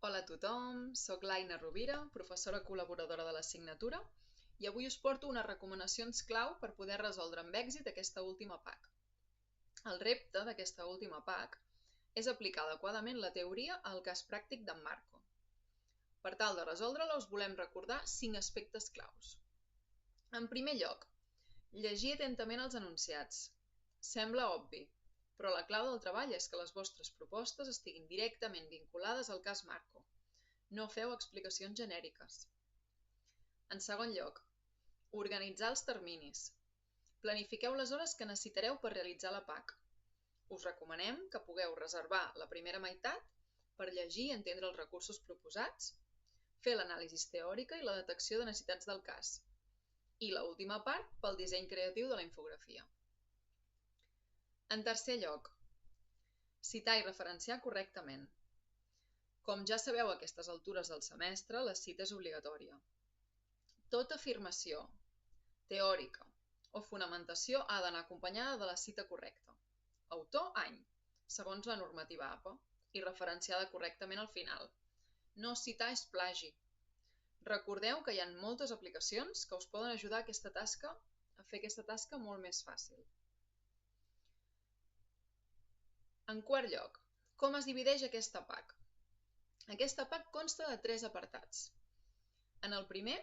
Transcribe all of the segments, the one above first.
Hola a tothom, soc l'Aina Rovira, professora col·laboradora de l'assignatura, i avui us porto unes recomanacions clau per poder resoldre amb èxit aquesta última PAC. El repte d'aquesta última PAC és aplicar adequadament la teoria al cas pràctic d'en Marco. Per tal de resoldre-la us volem recordar 5 aspectes claus. En primer lloc, llegir atentament els enunciats. Sembla obvi, però la clau del treball és que les vostres propostes estiguin directament vinculades al cas Marco. No feu explicacions genèriques. En segon lloc, organitzar els terminis. Planifiqueu les hores que necessitareu per realitzar la PAC. Us recomanem que pugueu reservar la primera meitat per llegir i entendre els recursos proposats, fer l'anàlisi teòrica i la detecció de necessitats del cas, i l'última part pel disseny creatiu de la infografia. En tercer lloc, citar i referenciar correctament. Com ja sabeu a aquestes altures del semestre, la cita és obligatòria. Tota afirmació, teòrica o fonamentació ha d'anar acompanyada de la cita correcta. Autor, any, segons la normativa APA, i referenciada correctament al final. No citar és plagi. Recordeu que hi ha moltes aplicacions que us poden ajudar a fer aquesta tasca molt més fàcil. En quart lloc, com es divideix aquesta PAC? Aquesta PAC consta de 3 apartats. En el primer,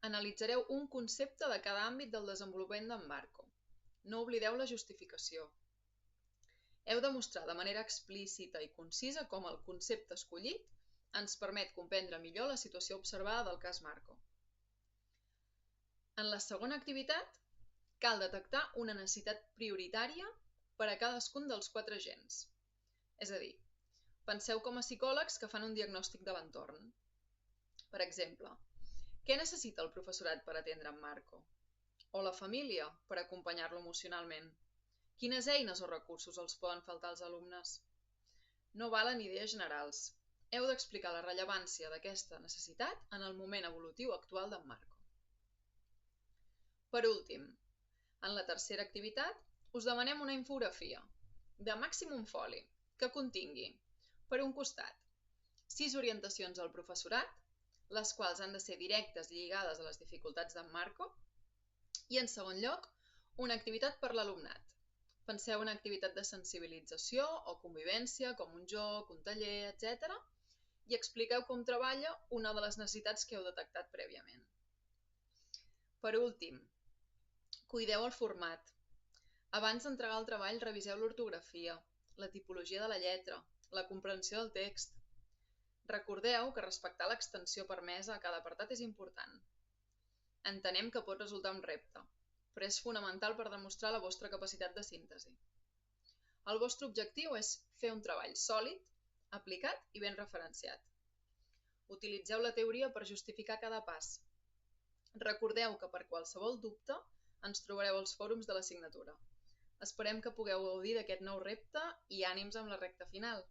analitzareu un concepte de cada àmbit del desenvolupament d'en Marco. No oblideu la justificació. Heu de mostrar de manera explícita i concisa com el concepte escollit ens permet comprendre millor la situació observada del cas Marco. En la segona activitat, cal detectar una necessitat prioritària per a cadascun dels 4 agents. És a dir, penseu com a psicòlegs que fan un diagnòstic de l'entorn. Per exemple, què necessita el professorat per atendre en Marco? O la família per acompanyar-lo emocionalment? Quines eines o recursos els poden faltar als alumnes? No valen idees generals. Heu d'explicar la rellevància d'aquesta necessitat en el moment evolutiu actual d'en Marco. Per últim, en la tercera activitat, us demanem una infografia, de màxim un foli, que contingui, per un costat, 6 orientacions al professorat, les quals han de ser directes i lligades a les dificultats d'en Marco, i en segon lloc, una activitat per l'alumnat. Penseu una activitat de sensibilització o convivència, com un joc, un taller, etc. I expliqueu com treballa una de les necessitats que heu detectat prèviament. Per últim, cuideu el format. Abans d'entregar el treball, reviseu l'ortografia, la tipologia de la lletra, la comprensió del text. Recordeu que respectar l'extensió permesa a cada apartat és important. Entenem que pot resultar un repte, però és fonamental per demostrar la vostra capacitat de síntesi. El vostre objectiu és fer un treball sòlid, aplicat i ben referenciat. Utilitzeu la teoria per justificar cada pas. Recordeu que per qualsevol dubte ens trobareu als fòrums de l'assignatura. Esperem que pugueu gaudir d'aquest nou repte i ànims amb la recta final.